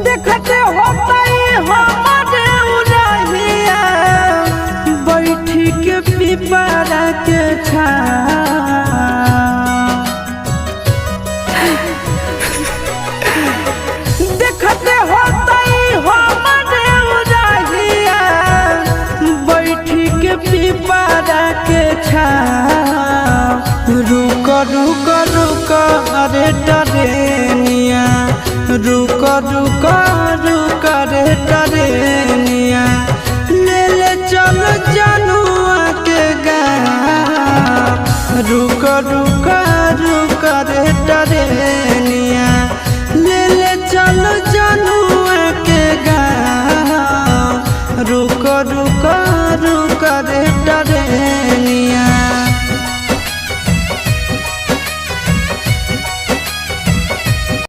देखते होता हमारे उड़हिया बैठी के पिपरा के देखते होता हमारे उड़हिया बैठी के पिपरा के रुक रुक रुक अरे टरेनिया रुक रुक रुक रे टरेनिया ले ले चल जनुआ के गाँव रुक रुक रुक रे टरेनिया।